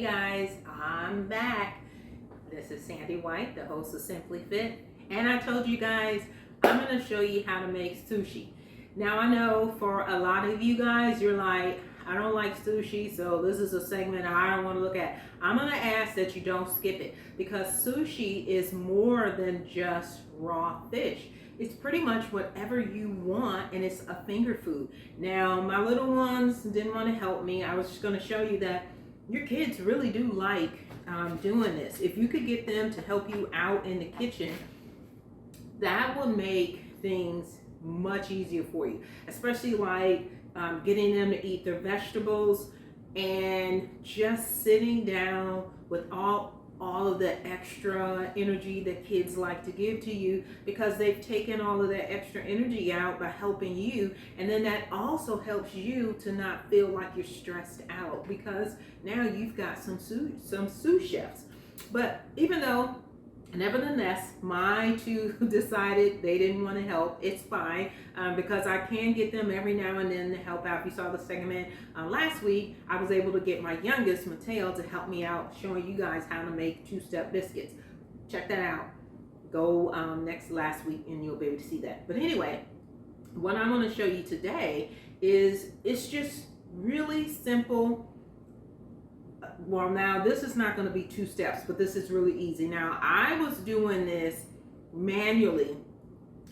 guys, I'm back. This is Sandy White, the host of Simply Fit, and I told you guys I'm going to show you how to make sushi. Now I know for a lot of you guys, you're like, I don't like sushi, so this is a segment I don't want to look at. I'm going to ask that you don't skip it because sushi is more than just raw fish. It's pretty much whatever you want, and it's a finger food. Now, my little ones didn't want to help me. I was just going to show you that your kids really do like doing this. If you could get them to help you out in the kitchen, that will make things much easier for you, especially like getting them to eat their vegetables and just sitting down with all of the extra energy that kids like to give to you, because they've taken all of that extra energy out by helping you, and then that also helps you to not feel like you're stressed out because now you've got some sous chefs. But even though, nevertheless, my two decided they didn't want to help. It's fine because I can get them every now and then to help out. If you saw the segment last week, I was able to get my youngest, Mateo, to help me out, showing you guys how to make two-step biscuits. Check that out. Go last week and you'll be able to see that. But anyway, what I'm going to show you today is it's just really simple. Well, now this is not going to be 2 steps, but this is really easy. Now, I was doing this manually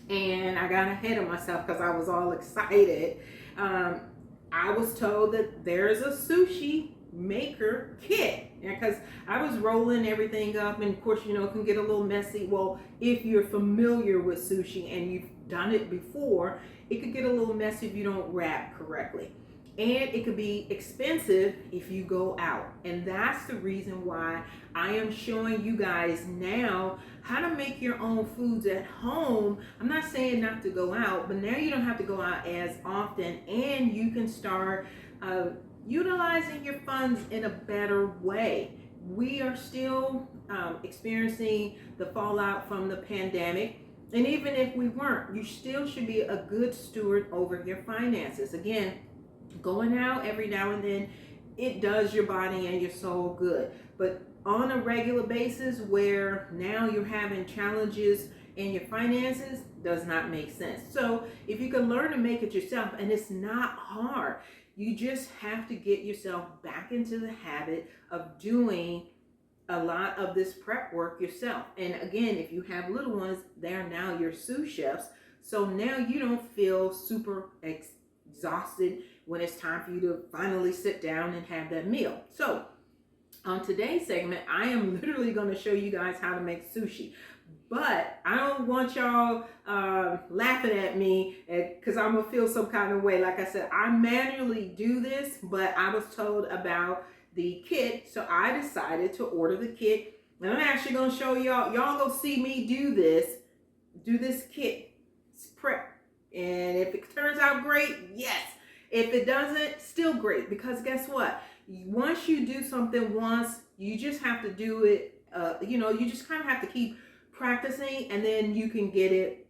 and I got ahead of myself because I was all excited. I was told that there's a sushi maker kit because I was rolling everything up, and of course, you know, it can get a little messy. Well, if you're familiar with sushi and you've done it before, it could get a little messy if you don't wrap correctly. And it could be expensive if you go out. And that's the reason why I am showing you guys now how to make your own foods at home. I'm not saying not to go out, but now you don't have to go out as often, and you can start utilizing your funds in a better way. We are still experiencing the fallout from the pandemic. And even if we weren't, you still should be a good steward over your finances. Again, going out every now and then, it does your body and your soul good. But on a regular basis, where now you're having challenges in your finances, does not make sense. So if you can learn to make it yourself, and it's not hard, you just have to get yourself back into the habit of doing a lot of this prep work yourself. And again, if you have little ones, they're now your sous chefs. So now you don't feel super exhausted when it's time for you to finally sit down and have that meal. So on today's segment, I am literally going to show you guys how to make sushi. But I don't want y'all laughing at me because I'm going to feel some kind of way. Like I said, I manually do this, but I was told about the kit, so I decided to order the kit. And I'm actually going to show y'all. Y'all going to see me do this kit. It's prep. And if it turns out great, yes. If it doesn't, still great, because guess what? Once you do something once, you just have to do it, you just kind of have to keep practicing, and then you can get it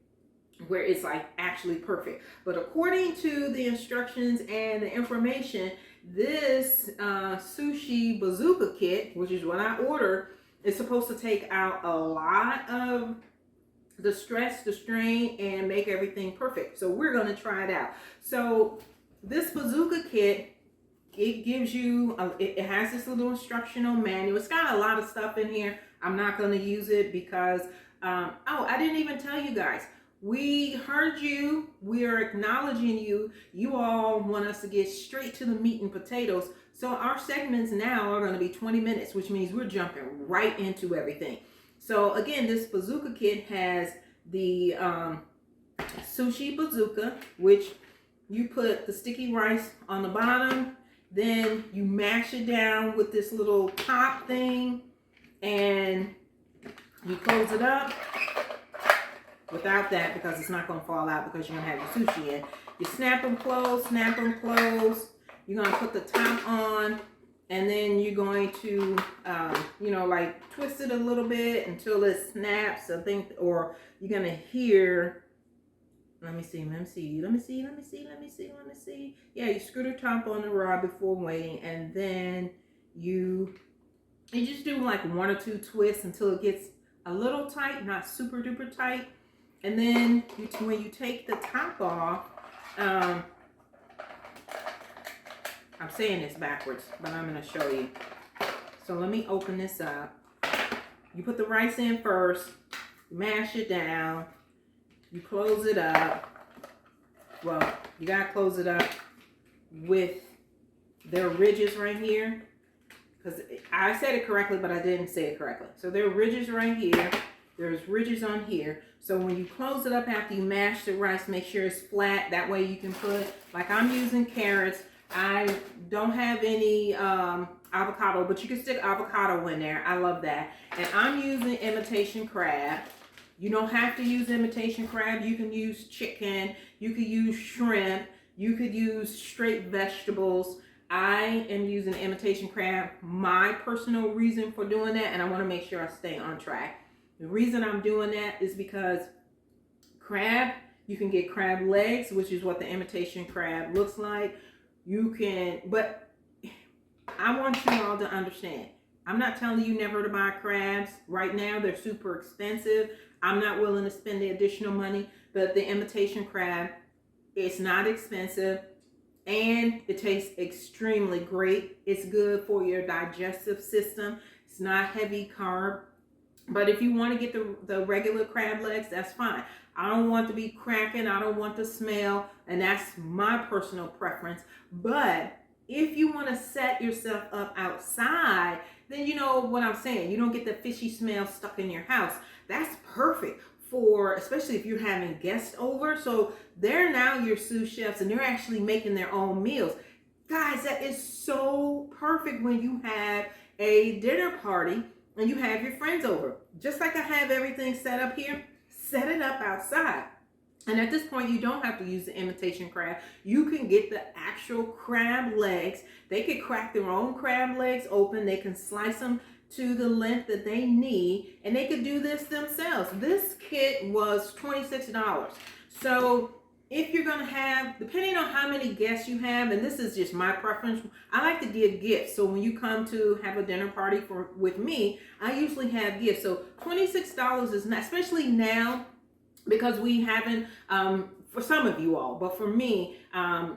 where it's like actually perfect. But according to the instructions and the information, this sushi bazooka kit, which is what I ordered, is supposed to take out a lot of the stress, the strain, and make everything perfect. So we're going to try it out. So this bazooka kit, it gives you, it has this little instructional manual. It's got a lot of stuff in here. I'm not going to use it because, I didn't even tell you guys. We heard you. We are acknowledging you. You all want us to get straight to the meat and potatoes. So our segments now are going to be 20 minutes, which means we're jumping right into everything. So again, this bazooka kit has the sushi bazooka, which you put the sticky rice on the bottom, then you mash it down with this little top thing, and you close it up. Without that, because it's not going to fall out because you're going to have your sushi in. You snap them closed, snap them closed. You're going to put the top on, and then you're going to, like twist it a little bit until it snaps, or you're going to hear, let me see. Yeah, you screw the top on the rod before waiting, and then you You just do like 1 or 2 twists until it gets a little tight, not super duper tight. And then when you take the top off, I'm saying this backwards, but I'm going to show you. So let me open this up. You put the rice in first, mash it down, you close it up. Well, you got to close it up with their ridges right here. Because I said it correctly, but I didn't say it correctly. So there are ridges right here. There's ridges on here. So when you close it up after you mash the rice, make sure it's flat. That way you can put, like I'm using carrots. I don't have any avocado, but you can stick avocado in there. I love that. And I'm using imitation crab. You don't have to use imitation crab. You can use chicken. You could use shrimp. You could use straight vegetables. I am using imitation crab. My personal reason for doing that, and I want to make sure I stay on track. The reason I'm doing that is because crab, you can get crab legs, which is what the imitation crab looks like. You can, but I want you all to understand, I'm not telling you never to buy crabs. Right now, they're super expensive. I'm not willing to spend the additional money, but the imitation crab, it's not expensive and it tastes extremely great. It's good for your digestive system. It's not heavy carb. But if you want to get the regular crab legs, that's fine. I don't want to be cracking. I don't want the smell. And that's my personal preference. But if you want to set yourself up outside, then you know what I'm saying. You don't get the fishy smell stuck in your house. That's perfect for, especially if you're having guests over. So they're now your sous chefs and they're actually making their own meals. Guys, that is so perfect when you have a dinner party and you have your friends over. Just like I have everything set up here, set it up outside. And at this point, you don't have to use the imitation crab. You can get the actual crab legs. They could crack their own crab legs open. They can slice them to the length that they need, and they could do this themselves. This kit was $26. So if you're gonna have, depending on how many guests you have, and this is just my preference, I like to give gifts. So when you come to have a dinner party with me, I usually have gifts. So $26 is not, especially now, because we haven't, for some of you all, but for me,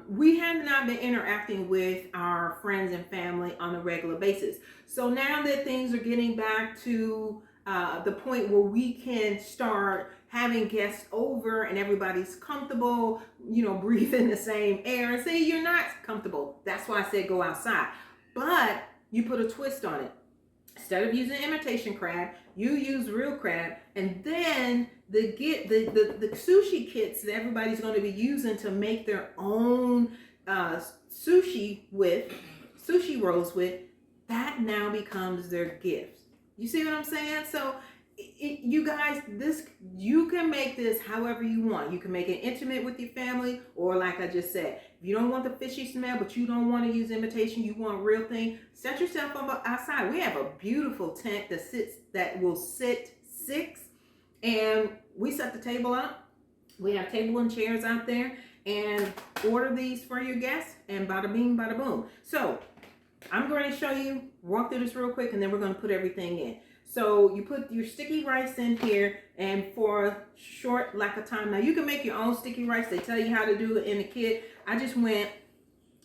we have not been interacting with our friends and family on a regular basis. So now that things are getting back to the point where we can start having guests over and everybody's comfortable, you know, breathing the same air, and say you're not comfortable. That's why I said go outside. But you put a twist on it. Instead of using imitation crab, you use real crab, and then the sushi kits that everybody's going to be using to make their own sushi rolls with, that now becomes their gift. You see what I'm saying? So you guys, you can make this however you want. You can make it intimate with your family, or like I just said, if you don't want the fishy smell, but you don't want to use imitation, you want real thing, set yourself up outside. We have a beautiful tent that will sit 6, and we set the table up. We have table and chairs out there, and order these for your guests, and bada bing, bada boom. So I'm going to show you, walk through this real quick, and then we're going to put everything in. So you put your sticky rice in here, and for a short lack of time, now you can make your own sticky rice. They tell you how to do it in the kit. I just went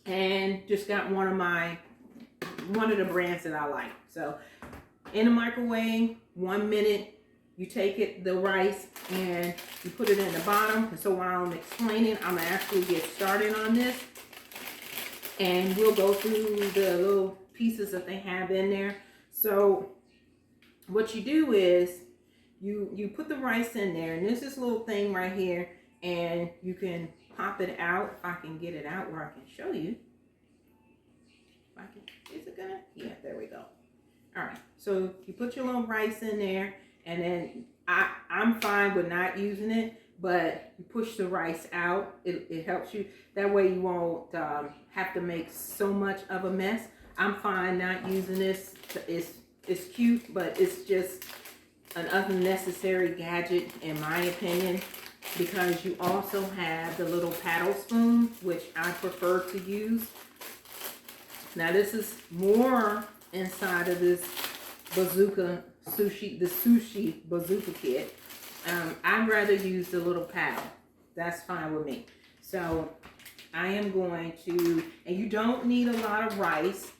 and just got one of the brands that I like. So in the microwave, 1 minute, you take the rice and you put it in the bottom. And so while I'm explaining, I'm gonna actually get started on this, and we'll go through the little pieces that they have in there. So what you do is you put the rice in there, and there's this little thing right here, and you can pop it out. If I can get it out where I can show you. Is it gonna? Yeah, there we go. All right, so you put your little rice in there, and then I'm fine with not using it, but you push the rice out. It helps you. That way you won't have to make so much of a mess. I'm fine not using this. It's cute, but it's just an unnecessary gadget in my opinion, because you also have the little paddle spoon, which I prefer to use. Now this is more inside of this bazooka sushi, the sushi bazooka kit. I'd rather use the little paddle. That's fine with me. So I am going to, and you don't need a lot of rice.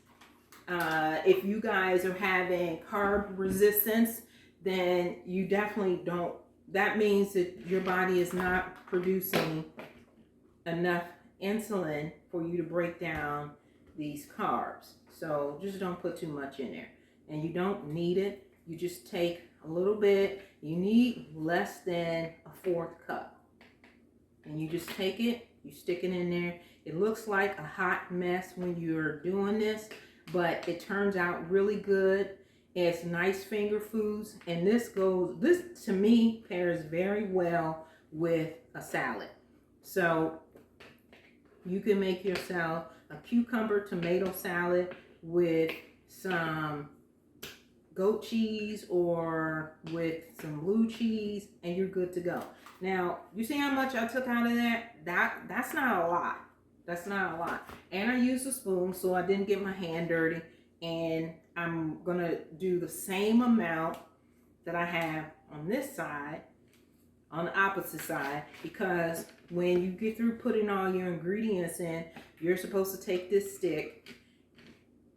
If you guys are having carb resistance, then you definitely don't. That means that your body is not producing enough insulin for you to break down these carbs. So just don't put too much in there. And you don't need it. You just take a little bit. You need less than a 1/4 cup. And you just take it, you stick it in there. It looks like a hot mess when you're doing this, but it turns out really good. It's nice finger foods, and this to me pairs very well with a salad. So you can make yourself a cucumber tomato salad with some goat cheese or with some blue cheese, and you're good to go. Now, you see how much I took out of that? That's not a lot. That's not a lot. And I used a spoon, so I didn't get my hand dirty. And I'm gonna do the same amount that I have on this side, on the opposite side, because when you get through putting all your ingredients in, you're supposed to take this stick,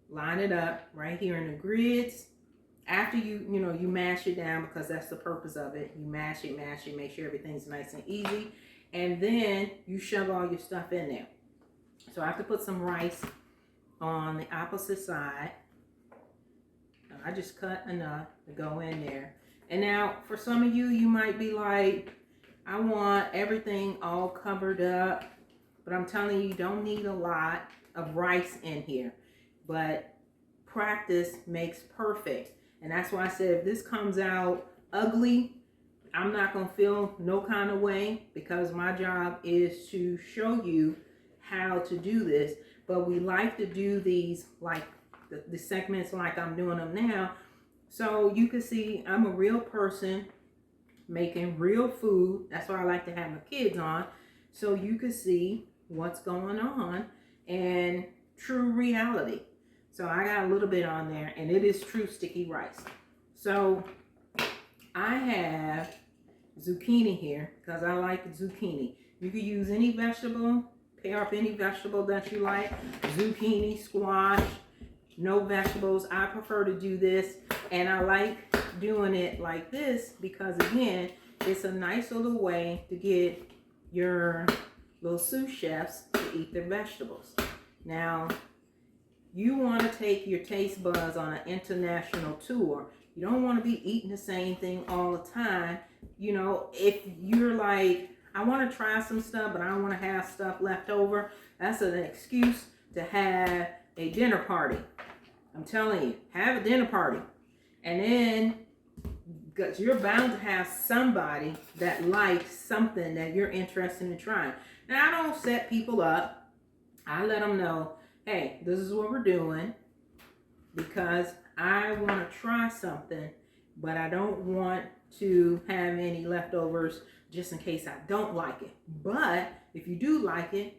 line it up right here in the grids. After you mash it down, because that's the purpose of it. You mash it, make sure everything's nice and easy. And then you shove all your stuff in there. So I have to put some rice on the opposite side. I just cut enough to go in there. And now for some of you, you might be like, I want everything all covered up. But I'm telling you, you don't need a lot of rice in here. But practice makes perfect. And that's why I said if this comes out ugly, I'm not going to feel no kind of way, because my job is to show you how to do this. But we like to do these like the segments like I'm doing them now. So you can see I'm a real person making real food. That's why I like to have my kids on. So you can see what's going on and true reality. So I got a little bit on there, and it is true sticky rice. So I have zucchini here because I like zucchini. You can use any vegetable, pair up any vegetable that you like. Zucchini, squash, no vegetables. I prefer to do this, and I like doing it like this because, again, it's a nice little way to get your little sous chefs to eat their vegetables. Now, you want to take your taste buds on an international tour. You don't want to be eating the same thing all the time. You know, if you're like, I want to try some stuff, but I don't want to have stuff left over, that's an excuse to have a dinner party. I'm telling you, have a dinner party. And then, because you're bound to have somebody that likes something that you're interested in trying. Now, I don't set people up. I let them know, hey, this is what we're doing because I want to try something, but I don't want to have any leftovers just in case I don't like it. But if you do like it,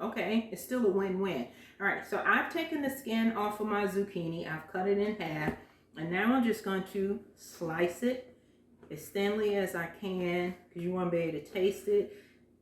okay, it's still a win-win. All right, so I've taken the skin off of my zucchini. I've cut it in half, and now I'm just going to slice it as thinly as I can because you want to be able to taste it.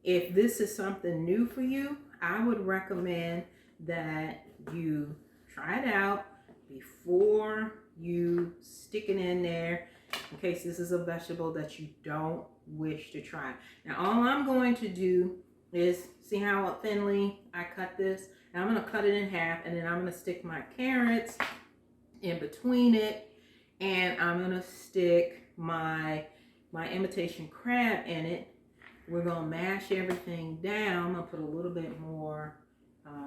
If this is something new for you, I would recommend that you try it out before you stick it in there in case this is a vegetable that you don't wish to try. Now, all I'm going to do is, see how thinly I cut this? And I'm going to cut it in half, and then I'm going to stick my carrots in between it, and I'm going to stick my imitation crab in it. We're going to mash everything down. I'm going to put a little bit more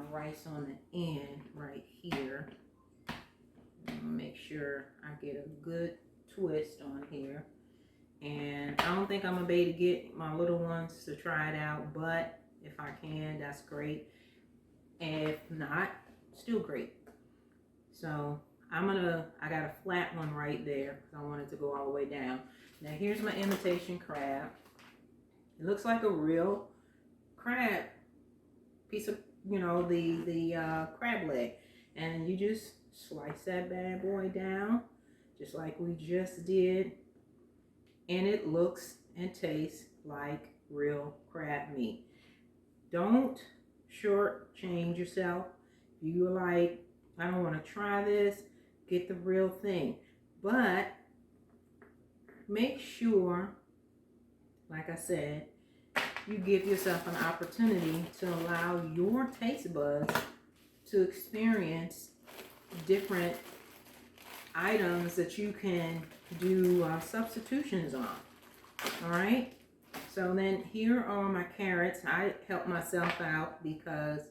rice on the end right here. I'm going to make sure I get a good twist on here. And I don't think I'm going to be able to get my little ones to try it out, but if I can, that's great. And if not, still great. So I got a flat one right there because I want it to go all the way down. Now here's my imitation crab. It looks like a real crab piece of, the crab leg. And you just slice that bad boy down just like we just did. And it looks and tastes like real crab meat. Don't shortchange yourself. If you like, I don't want to try this, get the real thing. But make sure, like I said, you give yourself an opportunity to allow your taste buds to experience different items that you can do substitutions on. All right, so then here are my carrots. I help myself out because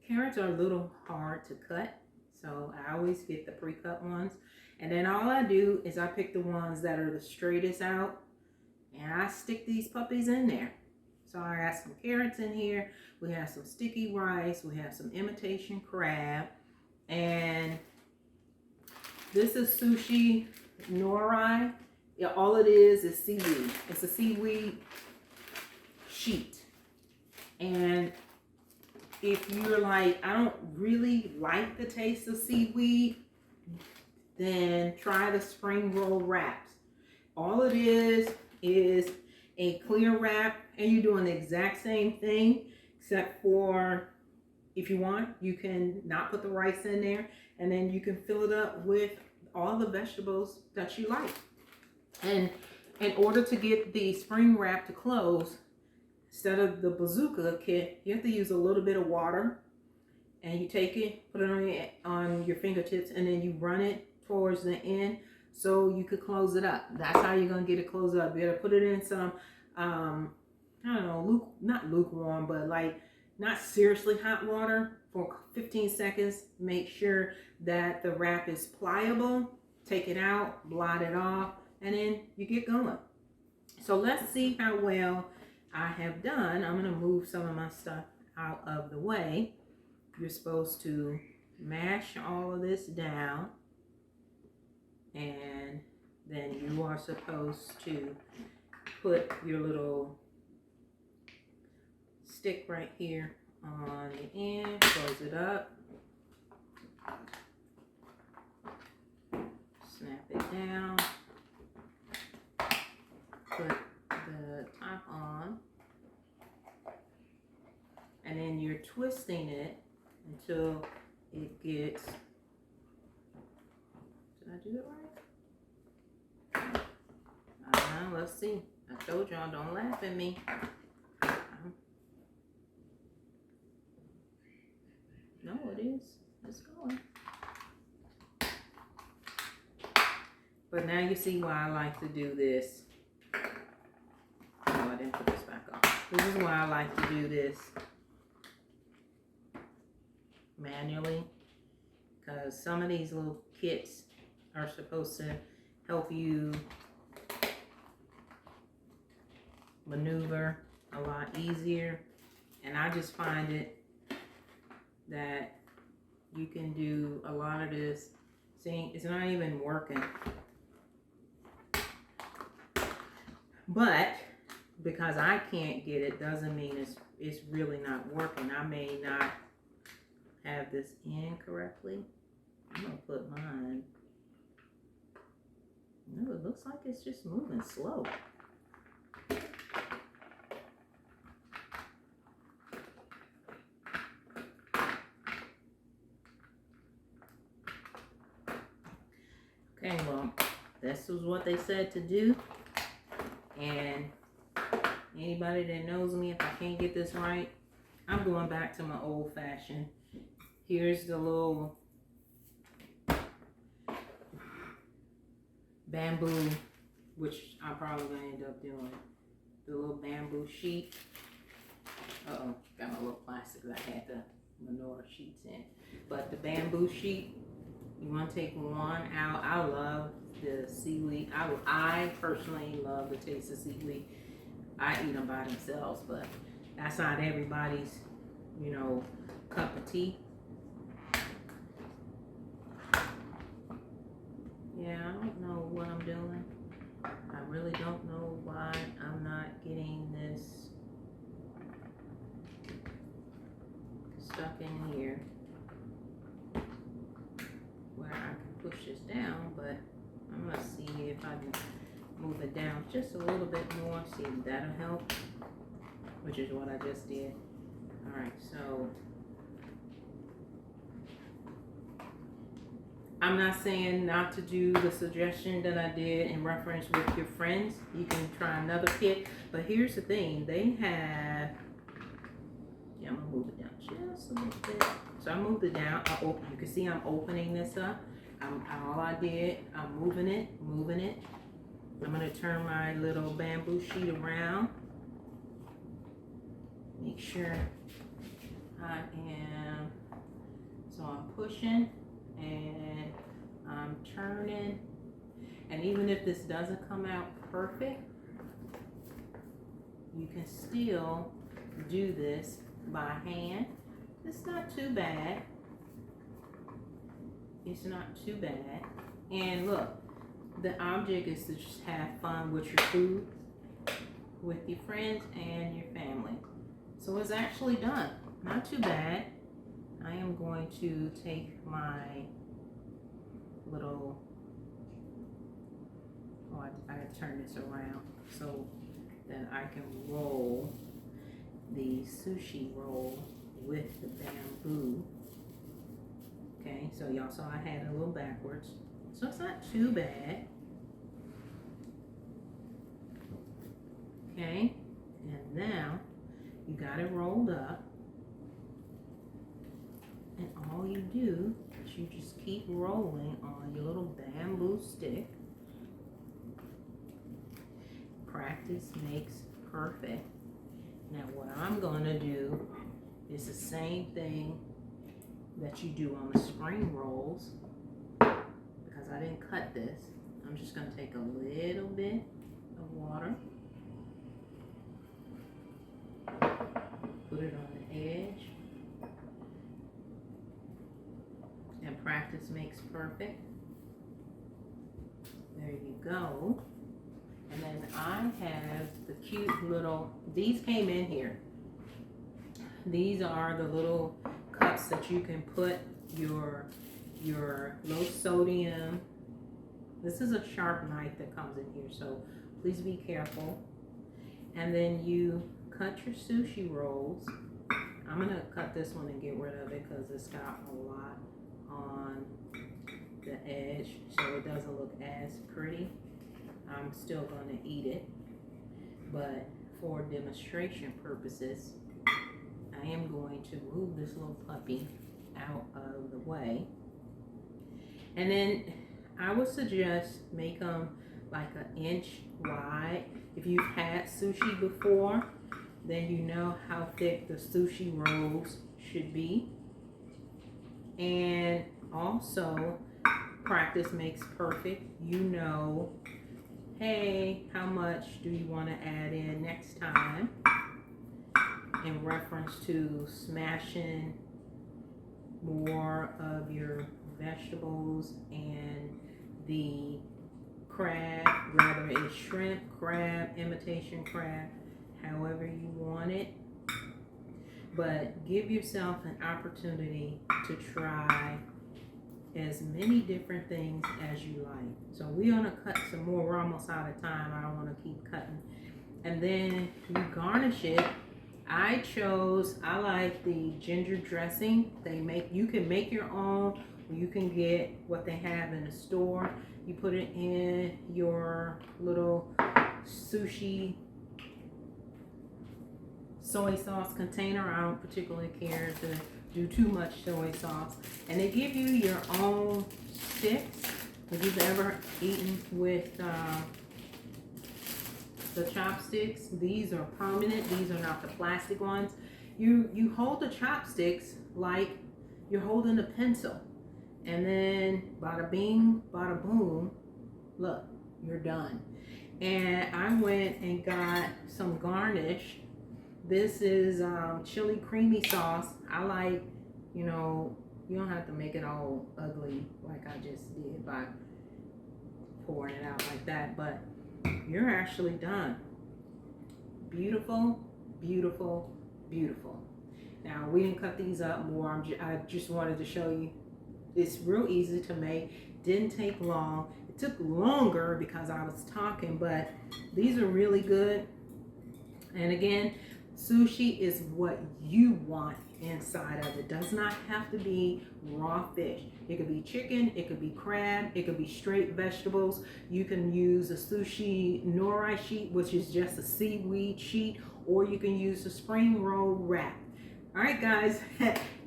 carrots are a little hard to cut, so I always get the pre-cut ones. And then all I do is I pick the ones that are the straightest out, and I stick these puppies in there. So I got some carrots in here. We have some sticky rice. We have some imitation crab. And this is sushi nori. Yeah, all it is seaweed. It's a seaweed sheet. And if you're like, I don't really like the taste of seaweed, then try the spring roll wraps. All it is a clear wrap, and you're doing the exact same thing, except for if you want, you can not put the rice in there, and then you can fill it up with all the vegetables that you like. And in order to get the spring wrap to close, instead of the bazooka kit, you have to use a little bit of water, and you take it, put it on your fingertips, and then you run it towards the end so you could close it up. That's how you're gonna get it closed up. You gotta put it in some I don't know, not lukewarm, but like not seriously hot water for 15 seconds. Make sure that the wrap is pliable. Take it out, blot it off, and then you get going. So let's see how well I have done. I'm gonna move some of my stuff out of the way. You're supposed to mash all of this down, and then you are supposed to put your little stick right here on the end, close it up, snap it down, put the top on, and then you're twisting it until it gets, did I do it right? Let's see. I told y'all, don't laugh at me. No, it is. It's going. But now you see why I like to do this. Oh, I didn't put this back on. This is why I like to do this manually, because some of these little kits are supposed to help you maneuver a lot easier, and I just find it that you can do a lot of this. See, it's not even working, but because I can't get it doesn't mean it's really not working. I may not have this in correctly. I'm gonna put mine. No, it looks like it's just moving slow. Okay, well, this was what they said to do, and anybody that knows me, if I can't get this right, I'm going back to my old fashioned. Here's the little bamboo, which I'm probably gonna end up doing, the little bamboo sheet. Uh-oh, got my little plastic that I had the manure sheets in. But the bamboo sheet, you want to take one out. I love the seaweed. I personally love the taste of seaweed. I eat them by themselves, but that's not everybody's, you know, cup of tea. Yeah, I don't know what I'm doing. I really don't know why I'm not getting this stuck in here where I can push this down, but if I can move it down just a little bit more. See if that'll help, which is what I just did. All right, so I'm not saying not to do the suggestion that I did in reference with your friends. You can try another kit, but here's the thing. They have, yeah, I'm gonna move it down just a little bit. So I moved it down. You can see I'm opening this up. All I did, I'm moving it. I'm gonna turn my little bamboo sheet around. Make sure I am, so I'm pushing and I'm turning. And even if this doesn't come out perfect, you can still do this by hand. It's not too bad. It's not too bad. And look, the object is to just have fun with your food, with your friends and your family. So it's actually done. Not too bad. I am going to take my little, I gotta turn this around so that I can roll the sushi roll with the bamboo. Okay, so y'all saw I had it a little backwards. So it's not too bad. Okay, and now you got it rolled up. And all you do is you just keep rolling on your little bamboo stick. Practice makes perfect. Now what I'm going to do is the same thing that you do on the spring rolls. Because I didn't cut this, I'm just going to take a little bit of water, put it on the edge, and practice makes perfect. There you go. And then I have the cute little, these came in here. These are the little cups that you can put your low sodium. This is a sharp knife that comes in here, so please be careful. And then you cut your sushi rolls. I'm gonna cut this one and get rid of it because it's got a lot on the edge, so it doesn't look as pretty. I'm still gonna eat it, but for demonstration purposes, I am going to move this little puppy out of the way. And then I would suggest make them like an inch wide. If you've had sushi before, then you know how thick the sushi rolls should be. And also, practice makes perfect. You know, hey, how much do you want to add in next time in reference to smashing more of your vegetables and the crab, whether it's shrimp, crab, imitation crab, however you want it. But give yourself an opportunity to try as many different things as you like. So we're gonna cut some more. We're almost out of time. I don't want to keep cutting. And then you garnish it. I like the ginger dressing. You can make your own, or you can get what they have in the store. You put it in your little sushi soy sauce container. I don't particularly care to do too much soy sauce. And they give you your own sticks. If you've ever eaten with the chopsticks, these are permanent. These are not the plastic ones. You hold the chopsticks like you're holding a pencil. And then bada bing, bada boom, look, you're done. And I went and got some Garnish. This is chili creamy sauce. I like, you don't have to make it all ugly like I just did by pouring it out like that, but you're actually done. Beautiful, beautiful, beautiful. Now, we didn't cut these up more. I just wanted to show you. It's real easy to make. Didn't take long. It took longer because I was talking, but these are really good. And again, sushi is what you want inside of it. Does not have to be raw fish. It could be chicken, it could be crab, it could be straight vegetables. You can use a sushi nori sheet, which is just a seaweed sheet, or you can use a spring roll wrap. All right, guys,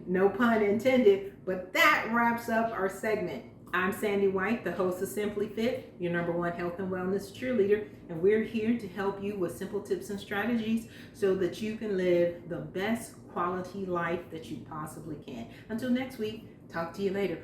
no pun intended, but that wraps up our segment. I'm Sandy White, the host of Simply Fit, your #1 health and wellness cheerleader, and we're here to help you with simple tips and strategies so that you can live the best quality life that you possibly can. Until next week, talk to you later.